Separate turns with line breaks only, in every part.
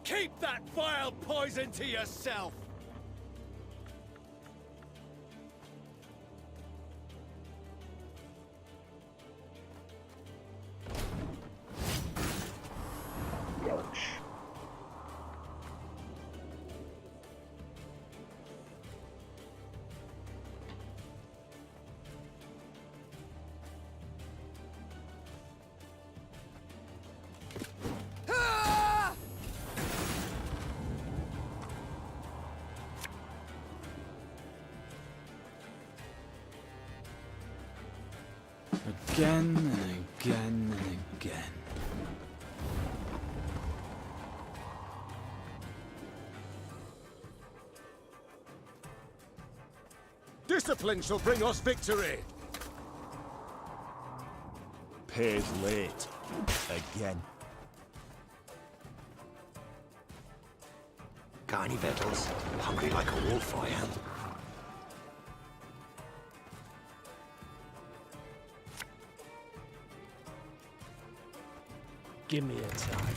Keep that vile poison to yourself!
Ouch.
Again and again and again.
Discipline shall bring us victory!
Paid late. Again.
Got any victuals? Hungry like a wolf, I am.
Give me a target.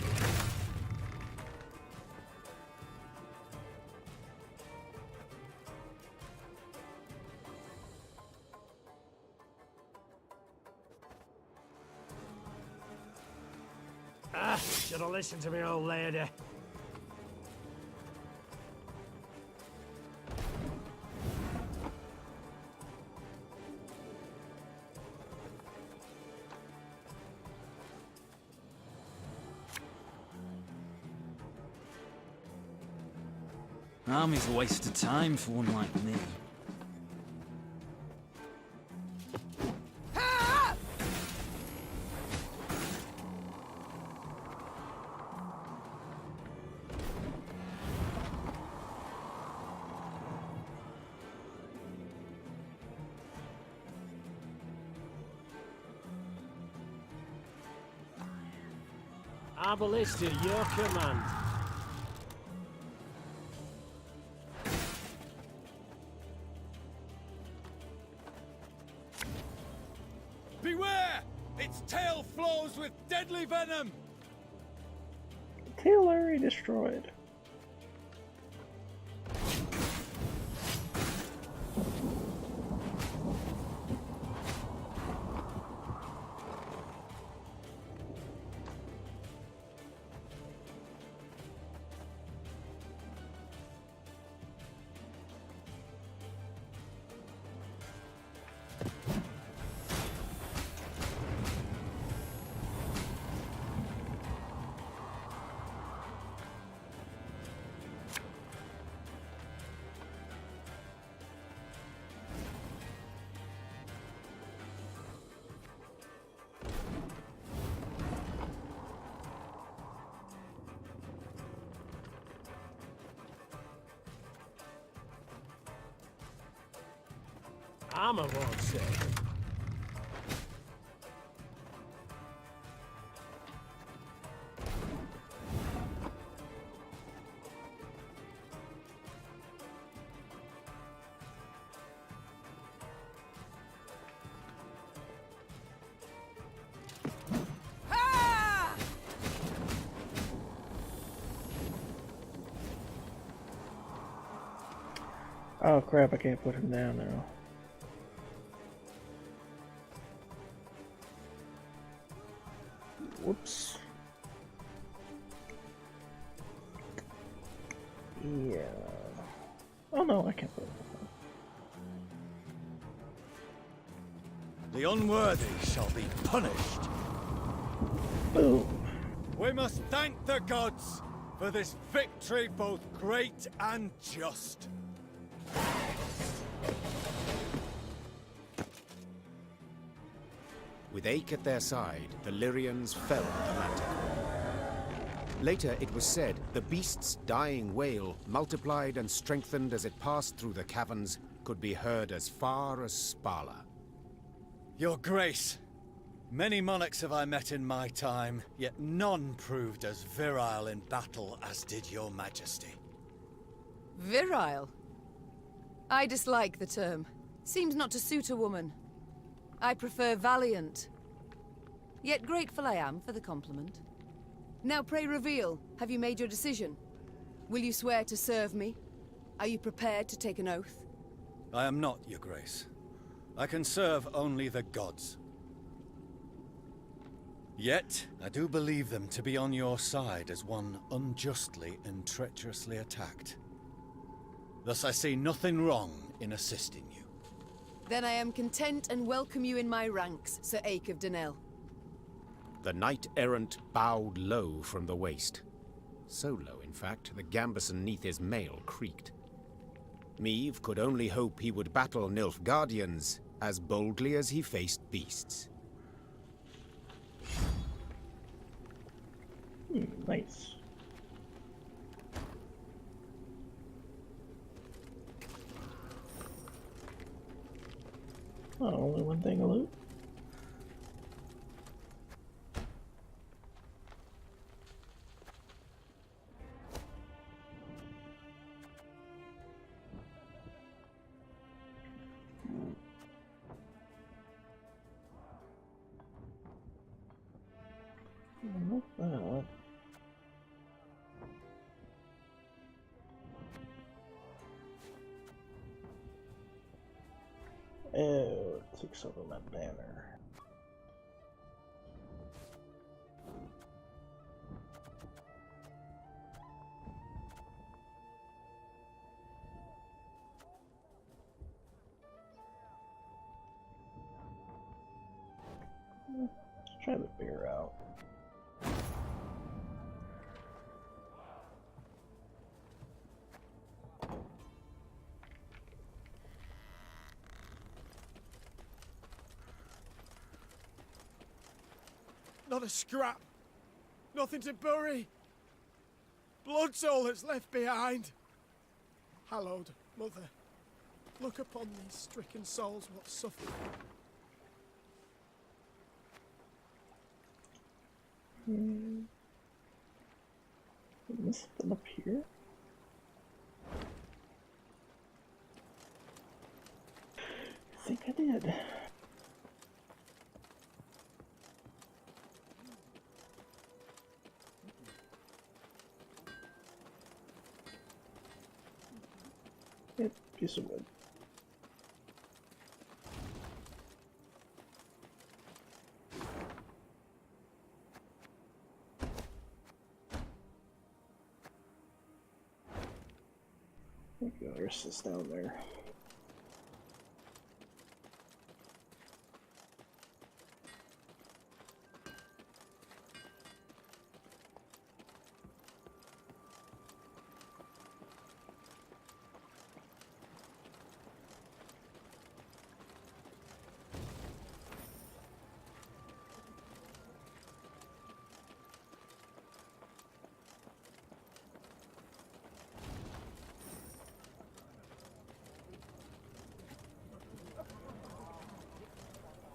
Should have listened to me, old lady.
Army's a waste of time for one like me.
Our ballista, your command.
Beware! Its tail flows with deadly venom!
Artillery destroyed.
Armor won't say.
Oh crap, I can't put him down now. Whoops. Yeah. Oh no, I can't put him down.
The unworthy shall be punished.
Boom.
We must thank the gods for this victory both great and just.
With Ache at their side, the Lyrians fell the Manticore. Later, it was said, the beast's dying wail, multiplied and strengthened as it passed through the caverns, could be heard as far as Spala.
Your Grace, many monarchs have I met in my time, yet none proved as virile in battle as did your Majesty.
Virile? I dislike the term. Seems not to suit a woman. I prefer valiant. Yet grateful I am for the compliment. Now pray reveal, have you made your decision? Will you swear to serve me? Are you prepared to take an oath?
I am not, Your Grace. I can serve only the gods. Yet, I do believe them to be on your side as one unjustly and treacherously attacked. Thus I see nothing wrong in assisting you.
Then I am content and welcome you in my ranks, Sir Ake of Denel.
The knight-errant bowed low from the waist. So low, in fact, the gambeson neath his mail creaked. Meve could only hope he would battle Nilfgaardians as boldly as he faced beasts.
Nice. Oh, only one thing of loot. Not that. Oh, it takes over my banner. Let's try the beer out.
Not a scrap. Nothing to bury. Blood's all that's left behind. Hallowed Mother, look upon these stricken souls what suffer.
Is something up here? I think I did. Yep, piece of wood. There we go, the rest is down there.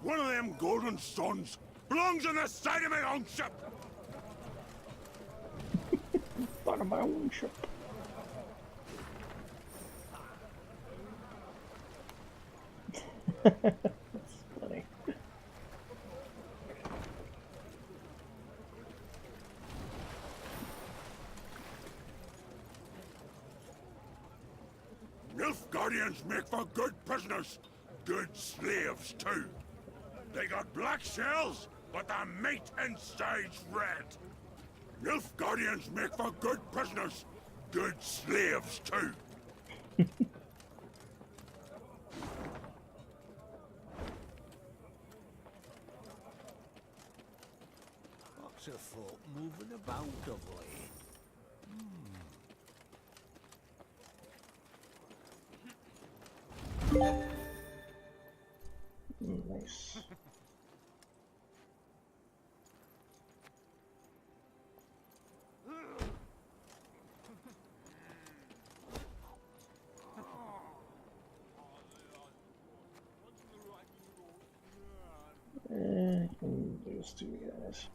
One of them golden sons belongs on the side of my own ship.
Part of my own ship. That's funny.
Nilfgaardians make for good prisoners, good slaves too. They got black shells, but the meat inside's red. Nilfgaardians make for good prisoners, good slaves too.
Lots of folk moving about of late.
Nice. Those two guys.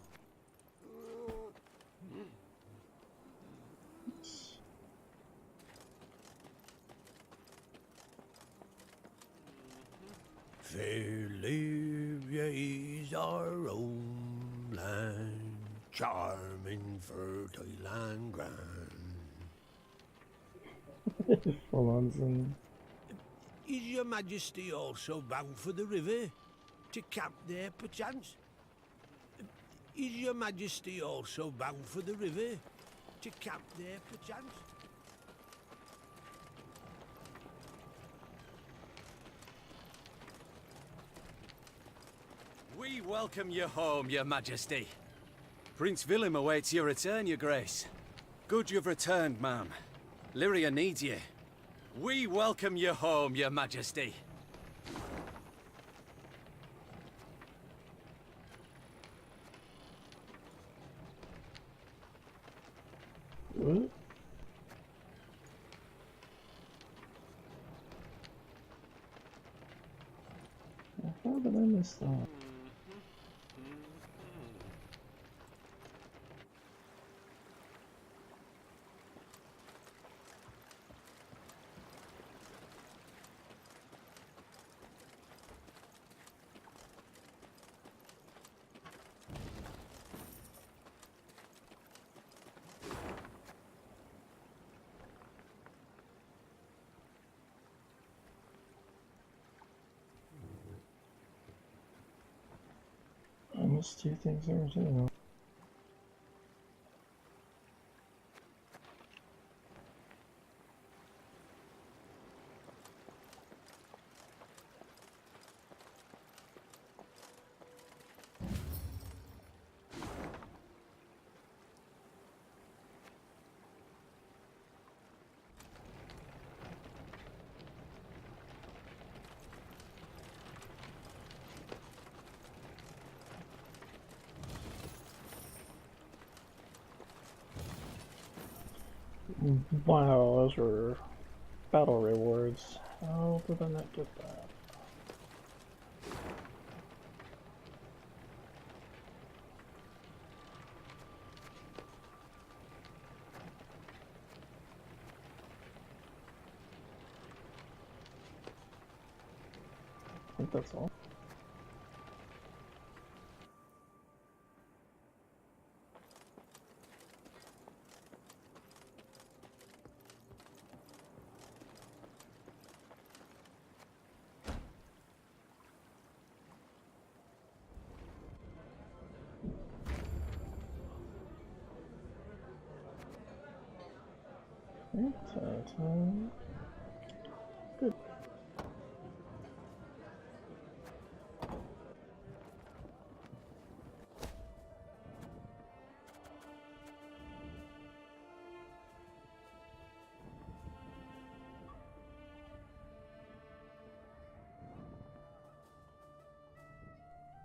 Fair Libya is our own land, charming fertile and grand.
Full on singing.
Is your majesty also bound for the river? To camp there, perchance? Is your majesty also bound for the river? To camp there, perchance?
We welcome you home, your majesty. Prince Willem awaits your return, your grace. Good you've returned, ma'am. Lyria needs you. We welcome you home, your majesty.
What? How did I miss that? I missed two things there too. Wow, those were battle rewards. How did I not get that? I think that's all. Good.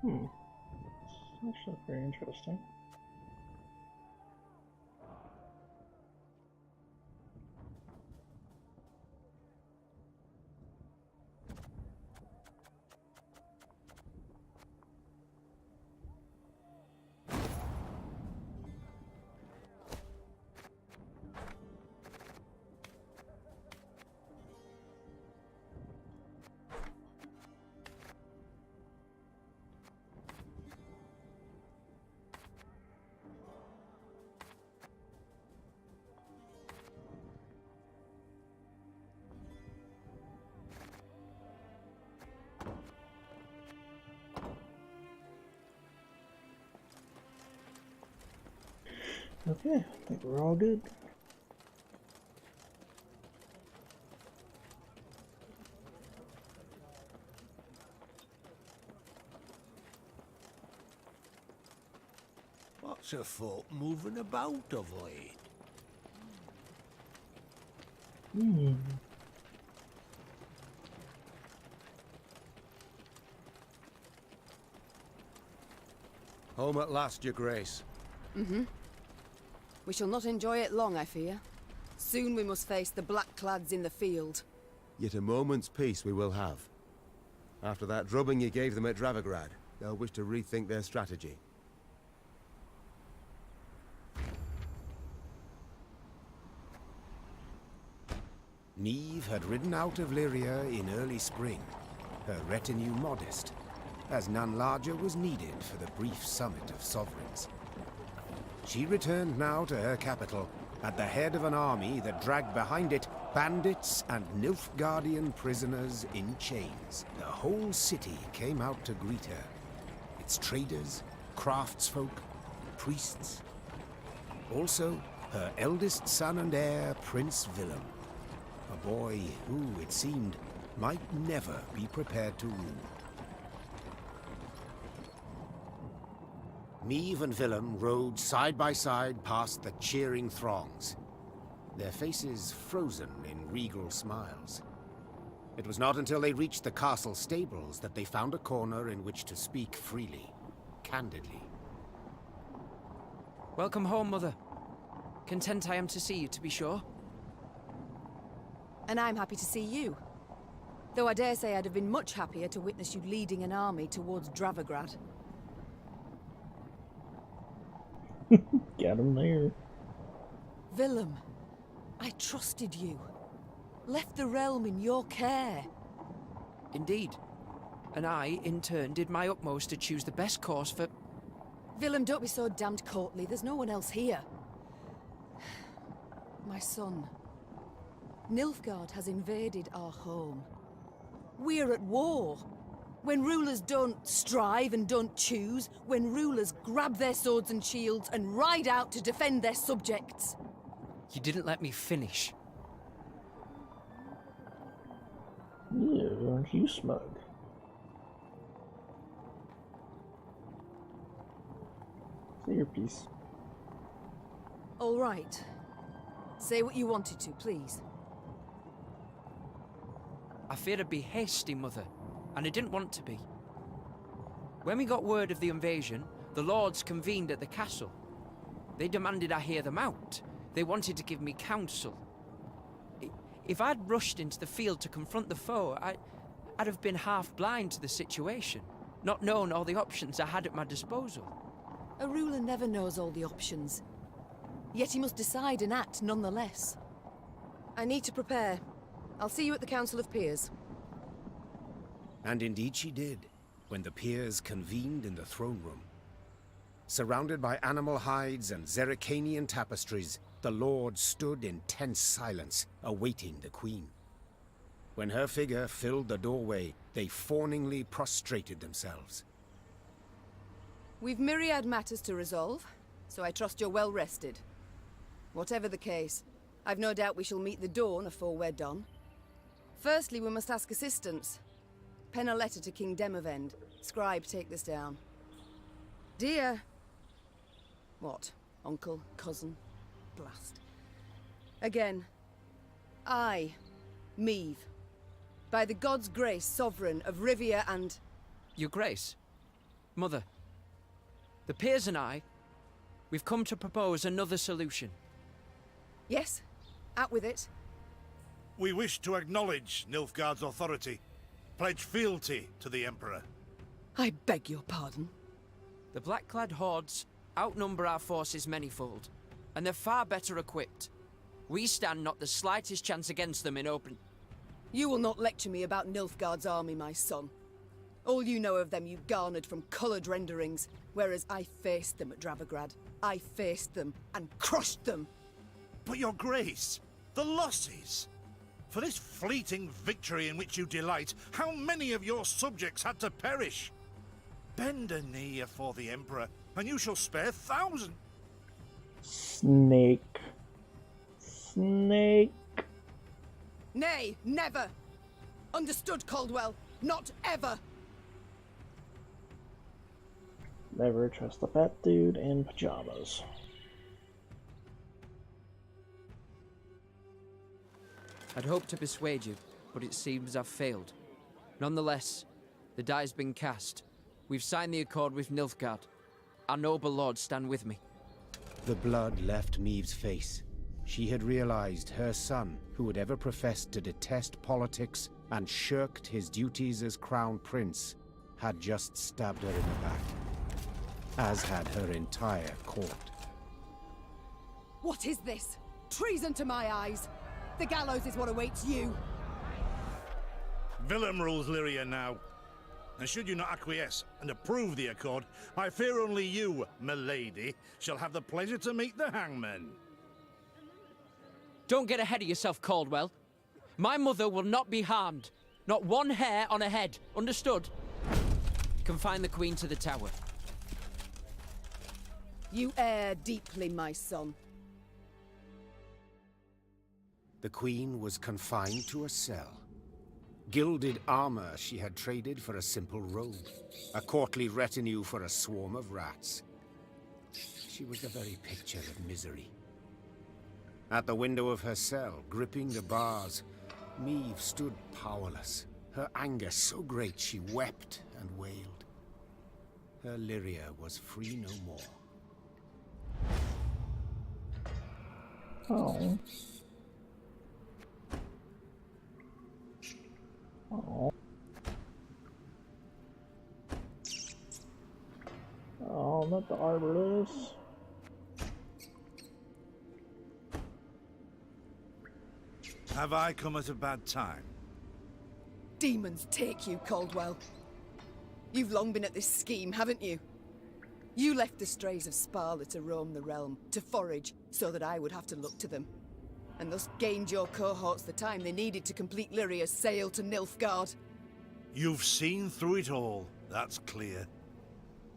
It's actually very interesting. Okay, I think we're all good.
What's a folk moving about of late?
Home at last, your grace.
We shall not enjoy it long, I fear. Soon we must face the black-clads in the field.
Yet a moment's peace we will have. After that drubbing you gave them at Dravigrad, they'll wish to rethink their strategy. Neve had ridden out of Lyria in early spring, her retinue modest, as none larger was needed for the brief summit of sovereigns. She returned now to her capital, at the head of an army that dragged behind it bandits and Nilfgaardian prisoners in chains. The whole city came out to greet her. Its traders, craftsfolk, priests. Also, her eldest son and heir, Prince Willem. A boy who, it seemed, might never be prepared to rule. Meve and Willem rode side by side past the cheering throngs, their faces frozen in regal smiles. It was not until they reached the castle stables that they found a corner in which to speak freely, candidly.
Welcome home, Mother. Content I am to see you, to be sure.
And I'm happy to see you. Though I dare say I'd have been much happier to witness you leading an army towards Dravigrad.
Get him there.
Willem, I trusted you. Left the realm in your care.
Indeed. And I, in turn, did my utmost to choose the best course for...
Willem, don't be so damned courtly. There's no one else here. My son. Nilfgaard has invaded our home. We're at war. When rulers don't strive and don't choose, when rulers grab their swords and shields and ride out to defend their subjects.
You didn't let me finish.
Ew, aren't you smug? Say your piece.
All right. Say what you wanted to, please.
I feared I'd be hasty, Mother, and I didn't want to be. When we got word of the invasion, the lords convened at the castle. They demanded I hear them out. They wanted to give me counsel. If I'd rushed into the field to confront the foe, I'd have been half blind to the situation, not known all the options I had at my disposal.
A ruler never knows all the options. Yet he must decide and act nonetheless. I need to prepare. I'll see you at the Council of Peers.
And indeed she did, when the peers convened in the throne room. Surrounded by animal hides and Zerrikanian tapestries, the lords stood in tense silence, awaiting the queen. When her figure filled the doorway, they fawningly prostrated themselves.
We've myriad matters to resolve, so I trust you're well rested. Whatever the case, I've no doubt we shall meet the dawn afore we're done. Firstly, we must ask assistance. Pen a letter to King Demavend. Scribe, take this down. Dear... What? Uncle? Cousin? Blast. Again. I, Meve, by the god's grace, sovereign of Rivia and...
Your Grace. Mother. The peers and I, we've come to propose another solution.
Yes, out with it.
We wish to acknowledge Nilfgaard's authority, pledge fealty to the Emperor.
I beg your pardon.
The black-clad hordes outnumber our forces manyfold, and they're far better equipped. We stand not the slightest chance against them in open...
You will not lecture me about Nilfgaard's army, my son. All you know of them you garnered from coloured renderings, whereas I faced them at Dravigrad. I faced them and crushed them.
But your grace, the losses! For this fleeting victory in which you delight, how many of your subjects had to perish? Bend a knee afore the Emperor, and you shall spare thousands.
Snake. Snake.
Nay, never! Understood, Caldwell? Not ever!
Never trust a fat dude in pajamas.
I'd hoped to persuade you, but it seems I've failed. Nonetheless, the die's been cast. We've signed the accord with Nilfgaard. Our noble lords stand with me.
The blood left Meve's face. She had realized her son, who had ever professed to detest politics and shirked his duties as crown prince, had just stabbed her in the back, as had her entire court.
What is this? Treason to my eyes! The gallows is what awaits you!
Willem rules Lyria now. And should you not acquiesce and approve the accord, I fear only you, milady, shall have the pleasure to meet the hangman.
Don't get ahead of yourself, Caldwell. My mother will not be harmed. Not one hair on her head. Understood? Confine the Queen to the tower.
You err deeply, my son.
The Queen was confined to a cell. Gilded armor she had traded for a simple robe. A courtly retinue for a swarm of rats. She was the very picture of misery. At the window of her cell, gripping the bars, Meve stood powerless. Her anger so great she wept and wailed. Her Lyria was free no more.
Oh. Oh. Oh, not the arborist.
Have I come at a bad time?
Demons take you, Caldwell. You've long been at this scheme, haven't you? You left the strays of Sparla to roam the realm, to forage, so that I would have to look to them. And thus gained your cohorts the time they needed to complete Lyria's sail to Nilfgaard.
You've seen through it all, that's clear.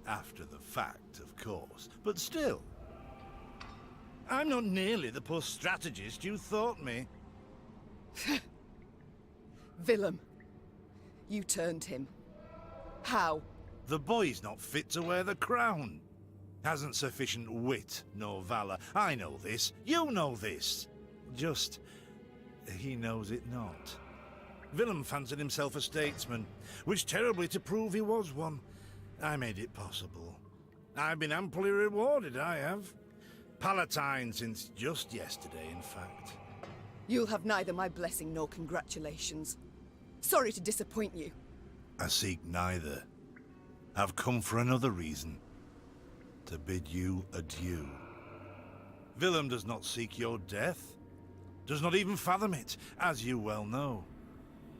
After the fact, of course. But still, I'm not nearly the poor strategist you thought me.
Willem, you turned him. How?
The boy's not fit to wear the crown. Hasn't sufficient wit nor valor. I know this. You know this. Just, he knows it not. Willem fancied himself a statesman, which terribly to prove he was one. I made it possible. I've been amply rewarded, I have. Palatine since just yesterday, in fact.
You'll have neither my blessing nor congratulations. Sorry to disappoint you.
I seek neither. I've come for another reason. To bid you adieu. Willem does not seek your death. Does not even fathom it, as you well know.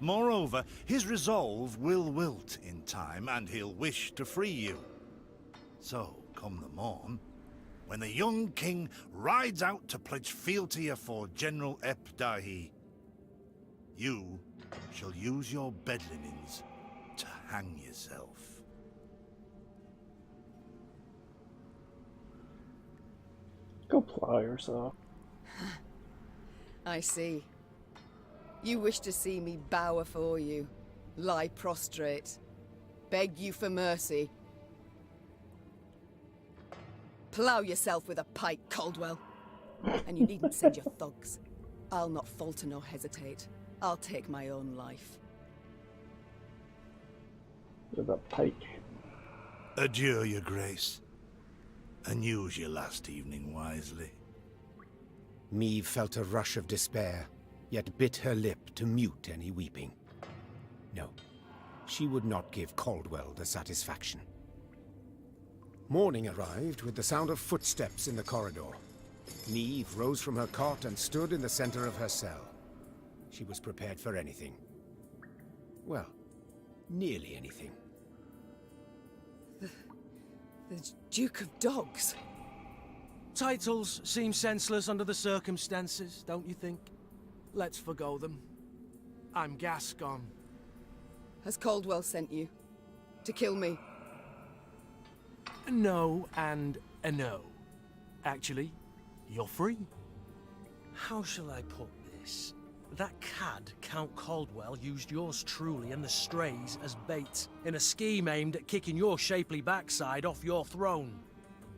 Moreover, his resolve will wilt in time, and he'll wish to free you. So, come the morn, when the young king rides out to pledge fealty afore General Ep13, you shall use your bed linens to hang yourself.
Go plow yourself.
I see. You wish to see me bow afore you, lie prostrate, beg you for mercy. Plough yourself with a pike, Caldwell. And you needn't send your thugs. I'll not falter nor hesitate. I'll take my own life.
With a pike.
Adieu, your grace. And use your last evening wisely.
Meve felt a rush of despair, yet bit her lip to mute any weeping. No, she would not give Caldwell the satisfaction. Morning arrived with the sound of footsteps in the corridor. Meve rose from her cot and stood in the center of her cell. She was prepared for anything. Well, nearly anything.
The Duke of Dogs.
Titles seem senseless under the circumstances, don't you think? Let's forgo them. I'm Gascon.
Has Caldwell sent you? To kill me?
A no and a no. Actually, you're free. How shall I put this? That cad, Count Caldwell, used yours truly and the strays as bait in a scheme aimed at kicking your shapely backside off your throne.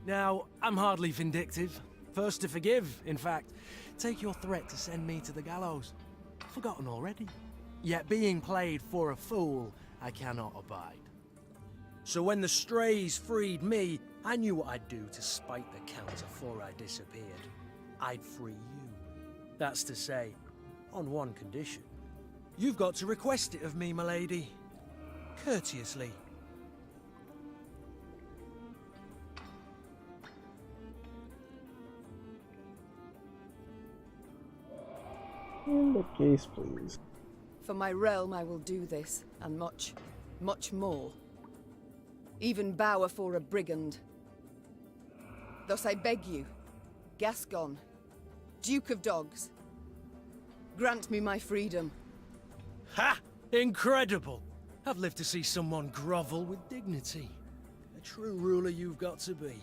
Now, I'm hardly vindictive. First to forgive, in fact. Take your threat to send me to the gallows. Forgotten already. Yet being played for a fool, I cannot abide. So when the strays freed me, I knew what I'd do to spite the Count afore I disappeared. I'd free you. That's to say, on one condition. You've got to request it of me, my lady. Courteously.
In the case, please.
For my realm, I will do this, and much, much more. Even bow afore a brigand. Thus I beg you, Gascon, Duke of Dogs, grant me my freedom.
Ha! Incredible! I've lived to see someone grovel with dignity. A true ruler you've got to be.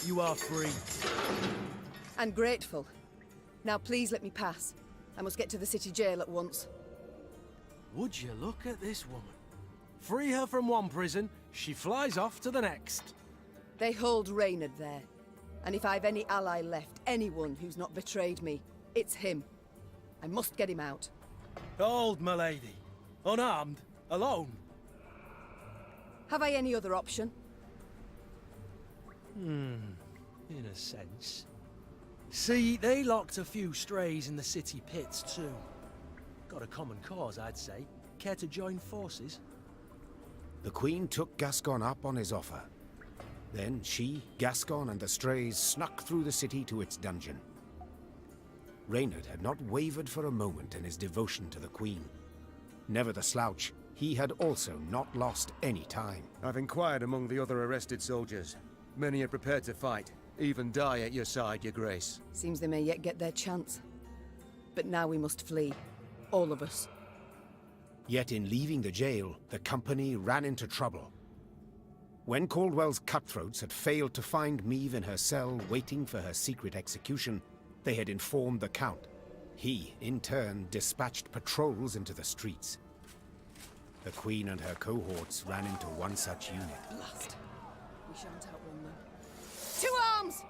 You are free.
And grateful. Now please let me pass. I must get to the city jail at once.
Would you look at this woman? Free her from one prison, she flies off to the next.
They hold Reynard there. And if I've any ally left, anyone who's not betrayed me, it's him. I must get him out.
Hold, my lady. Unarmed, alone.
Have I any other option?
In a sense. See, they locked a few strays in the city pits too. Got a common cause, I'd say. Care to join forces?
The Queen took Gascon up on his offer. Then she, Gascon, and the strays snuck through the city to its dungeon. Reynard had not wavered for a moment in his devotion to the Queen. Never the slouch, he had also not lost any time.
I've inquired among the other arrested soldiers. Many are prepared to fight, even die at your side, Your Grace.
Seems they may yet get their chance. But now we must flee. All of us.
Yet in leaving the jail, the company ran into trouble. When Caldwell's cutthroats had failed to find Maeve in her cell waiting for her secret execution, they had informed the Count. He, in turn, dispatched patrols into the streets. The Queen and her cohorts ran into one such unit.
Blast. We shan't outrun them. To arms!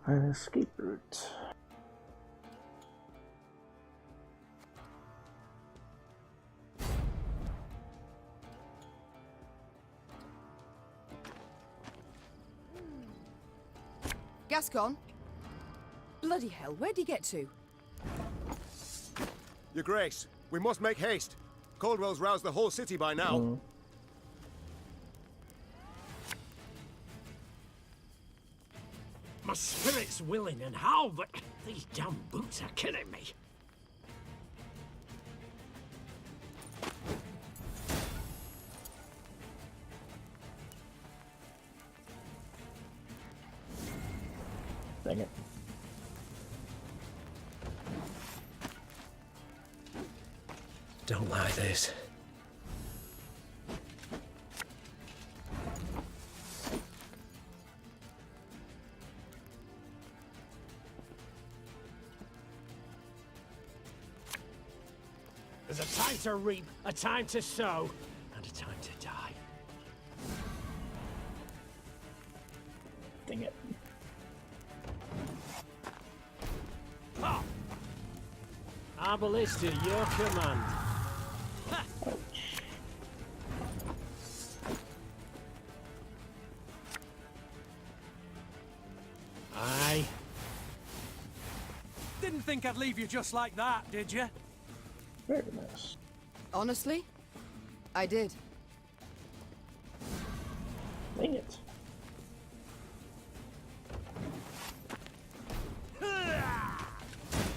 An escape route.
Gascon? Bloody hell, where'd he get to?
Your Grace, we must make haste. Caldwell's roused the whole city by now.
My spirit's willing and how, but these damn boots are killing me.
Dang it.
Don't like this.
There's a time to reap, a time to sow, and a time to die.
Dang it.
Ha! Our ballista, your command. Aye.
Didn't think I'd leave you just like that, did you?
Very nice.
Honestly, I did.
Dang it.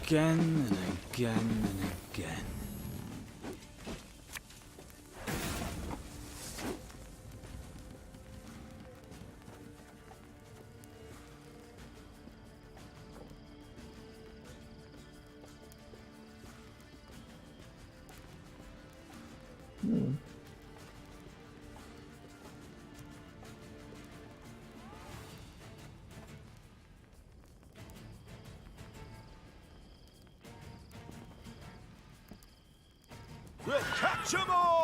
Again and again and again.
We'll catch 'em all!